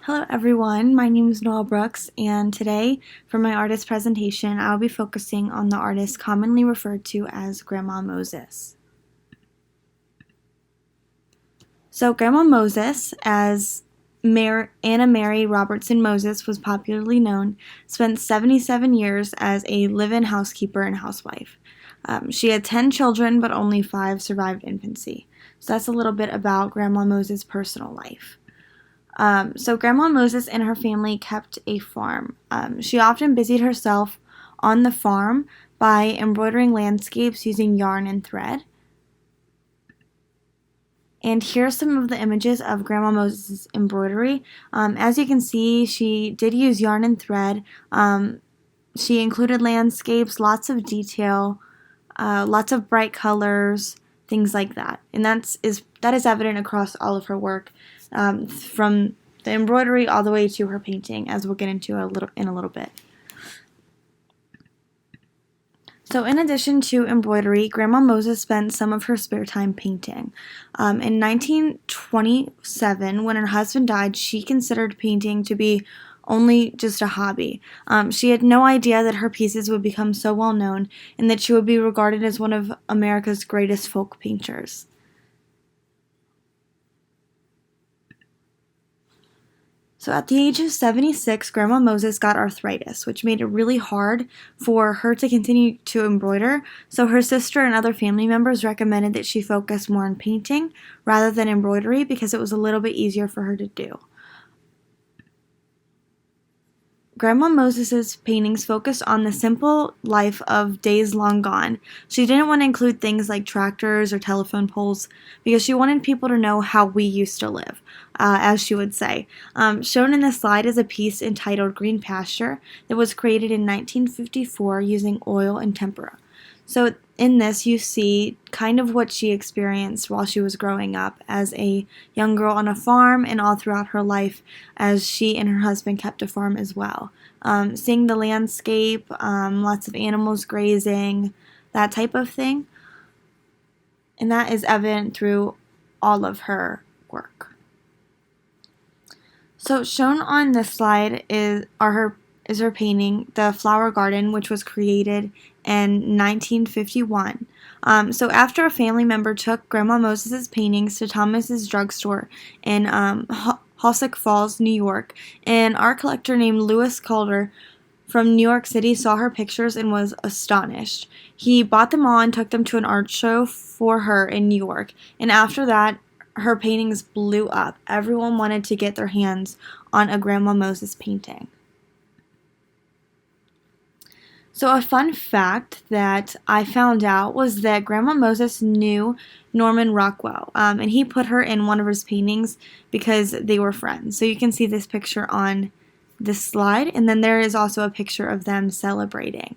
Hello everyone, my name is Noelle Brooks, and today for my artist presentation I'll be focusing on the artist commonly referred to as Grandma Moses. So Grandma Moses, as Anna Mary Robertson Moses was popularly known, spent 77 years as a live-in housekeeper and housewife. She had 10 children, but only 5 survived infancy. So that's a little bit about Grandma Moses' personal life. So Grandma Moses and her family kept a farm. She often busied herself on the farm by embroidering landscapes using yarn and thread. And here are some of the images of Grandma Moses' embroidery. As you can see, she did use yarn and thread. She included landscapes, lots of detail, lots of bright colors, things like that. And that is evident across all of her work, from the embroidery all the way to her painting, as we'll get into in a little bit. So in addition to embroidery, Grandma Moses spent some of her spare time painting. In 1927, when her husband died, she considered painting to be only just a hobby. She had no idea that her pieces would become so well known and that she would be regarded as one of America's greatest folk painters. So at the age of 76, Grandma Moses got arthritis, which made it really hard for her to continue to embroider. So her sister and other family members recommended that she focus more on painting rather than embroidery because it was a little bit easier for her to do. Grandma Moses' paintings focused on the simple life of days long gone. She didn't want to include things like tractors or telephone poles because she wanted people to know how we used to live, as she would say. Shown in this slide is a piece entitled Green Pasture that was created in 1954 using oil and tempera. So in this, you see kind of what she experienced while she was growing up as a young girl on a farm and all throughout her life as she and her husband kept a farm as well. Seeing the landscape, lots of animals grazing, that type of thing. And that is evident through all of her work. So shown on this slide is her painting, The Flower Garden, which was created in 1951. So after a family member took Grandma Moses' paintings to Thomas's drugstore in Hoosick Falls, New York, an art collector named Louis Calder from New York City saw her pictures and was astonished. He bought them all and took them to an art show for her in New York, and after that, her paintings blew up. Everyone wanted to get their hands on a Grandma Moses painting. So a fun fact that I found out was that Grandma Moses knew Norman Rockwell, and he put her in one of his paintings because they were friends. So you can see this picture on this slide, and then there is also a picture of them celebrating.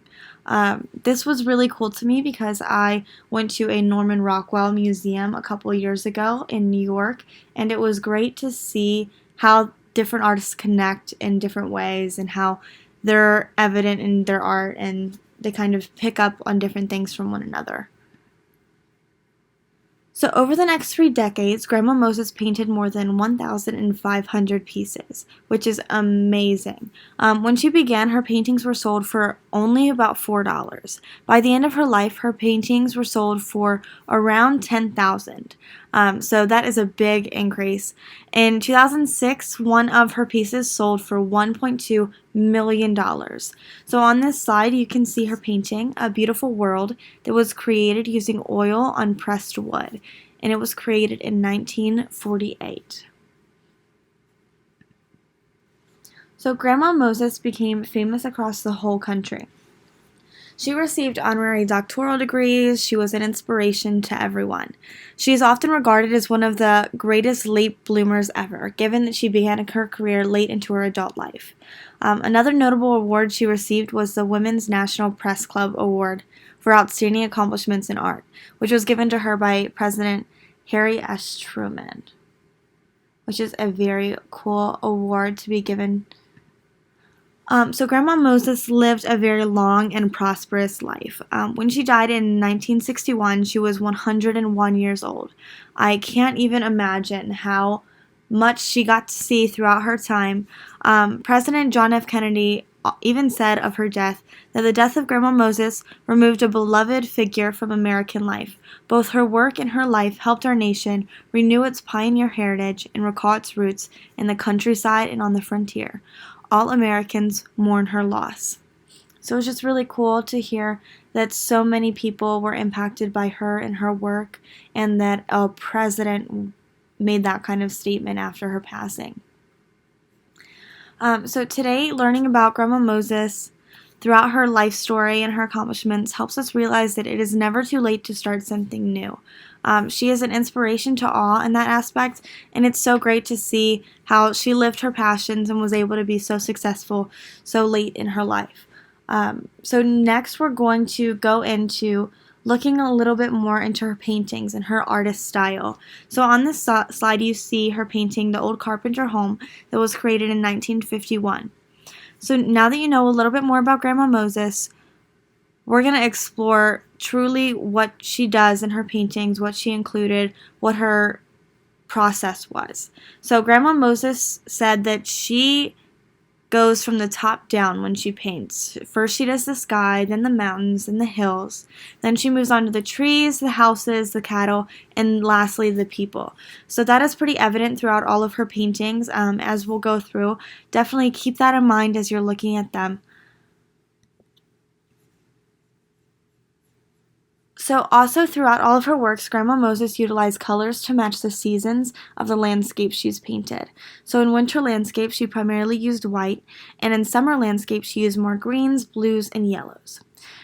This was really cool to me because I went to a Norman Rockwell museum a couple years ago in New York, and it was great to see how different artists connect in different ways and how they're evident in their art and they kind of pick up on different things from one another. So over the next 3 decades, Grandma Moses painted more than 1,500 pieces, which is amazing. When she began, her paintings were sold for only about $4. By the end of her life, her paintings were sold for around $10,000. So that is a big increase. In 2006, one of her pieces sold for $1.2 million. So on this slide, you can see her painting, A Beautiful World, that was created using oil on pressed wood, and it was created in 1948. So Grandma Moses became famous across the whole country. She received honorary doctoral degrees. She was an inspiration to everyone. She is often regarded as one of the greatest late bloomers ever, given that she began her career late into her adult life. Another notable award she received was the Women's National Press Club Award for Outstanding Accomplishments in Art, which was given to her by President Harry S. Truman, which is a very cool award to be given. So Grandma Moses lived a very long and prosperous life. When she died in 1961, she was 101 years old. I can't even imagine how much she got to see throughout her time. President John F. Kennedy even said of her death that the death of Grandma Moses removed a beloved figure from American life. Both her work and her life helped our nation renew its pioneer heritage and recall its roots in the countryside and on the frontier. All Americans mourn her loss. So it was just really cool to hear that so many people were impacted by her and her work, and that a president made that kind of statement after her passing. So today, learning about Grandma Moses throughout her life story and her accomplishments helps us realize that it is never too late to start something new. She is an inspiration to all in that aspect, and it's so great to see how she lived her passions and was able to be so successful so late in her life. So next we're going to go into looking a little bit more into her paintings and her artist style. So on this slide you see her painting The Old Carpenter Home that was created in 1951. So now that you know a little bit more about Grandma Moses, we're going to explore truly what she does in her paintings, what she included, what her process was. So Grandma Moses said that she goes from the top down when she paints. First she does the sky, then the mountains, then the hills. Then she moves on to the trees, the houses, the cattle, and lastly the people. So that is pretty evident throughout all of her paintings, as we'll go through. Definitely keep that in mind as you're looking at them. So also throughout all of her works, Grandma Moses utilized colors to match the seasons of the landscapes she's painted. So in winter landscapes, she primarily used white, and in summer landscapes, she used more greens, blues, and yellows.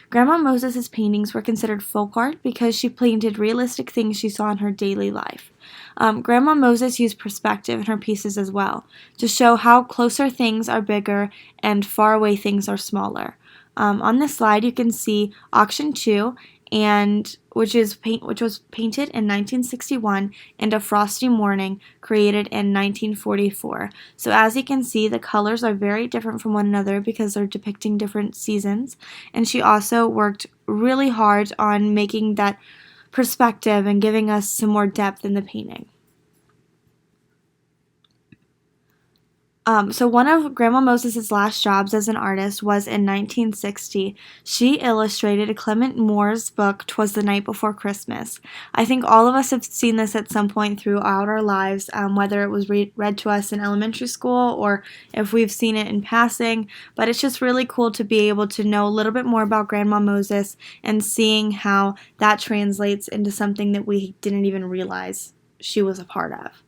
Grandma Moses' paintings were considered folk art because she painted realistic things she saw in her daily life. Grandma Moses used perspective in her pieces as well, to show how closer things are bigger and far away things are smaller. On this slide, you can see Auction 2, which was painted in 1961, and A Frosty Morning, created in 1944. So as you can see, the colors are very different from one another because they're depicting different seasons, and she also worked really hard on making that perspective and giving us some more depth in the painting. So one of Grandma Moses' last jobs as an artist was in 1960. She illustrated Clement Moore's book, 'Twas the Night Before Christmas. I think all of us have seen this at some point throughout our lives, whether it was read to us in elementary school or if we've seen it in passing, but it's just really cool to be able to know a little bit more about Grandma Moses and seeing how that translates into something that we didn't even realize she was a part of.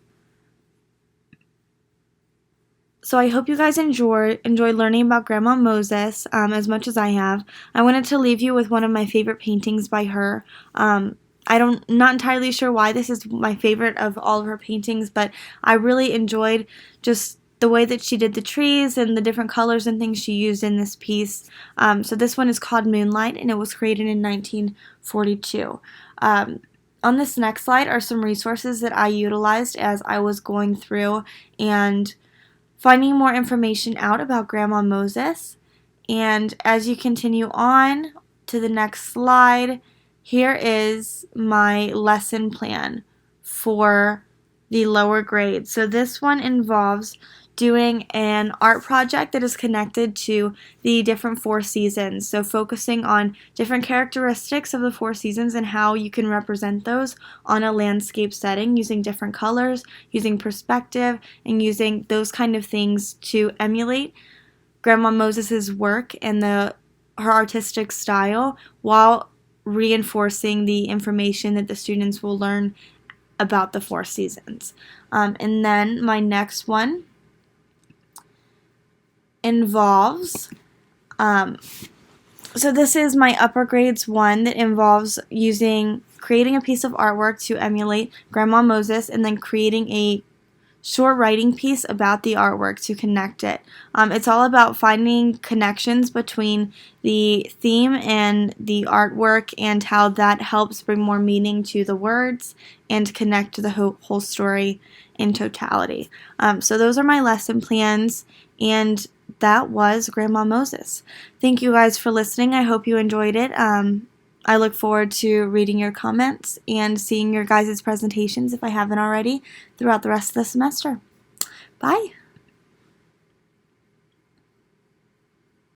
So I hope you guys enjoy learning about Grandma Moses as much as I have. I wanted to leave you with one of my favorite paintings by her. Not entirely sure why this is my favorite of all of her paintings, but I really enjoyed just the way that she did the trees and the different colors and things she used in this piece. So this one is called Moonlight, and it was created in 1942. On this next slide are some resources that I utilized as I was going through and finding more information out about Grandma Moses. And as you continue on to the next slide, here is my lesson plan for the lower grades. So this one involves doing an art project that is connected to the different four seasons. So focusing on different characteristics of the four seasons and how you can represent those on a landscape setting using different colors, using perspective, and using those kind of things to emulate Grandma Moses' work and her artistic style while reinforcing the information that the students will learn about the four seasons. And then my next one involves, so this is my upper grades one that involves creating a piece of artwork to emulate Grandma Moses and then creating a short writing piece about the artwork to connect it. It's all about finding connections between the theme and the artwork and how that helps bring more meaning to the words and connect to the whole story in totality. So those are my lesson plans, and that was Grandma Moses. Thank you guys for listening. I hope you enjoyed it. I look forward to reading your comments and seeing your guys' presentations, if I haven't already, throughout the rest of the semester. Bye!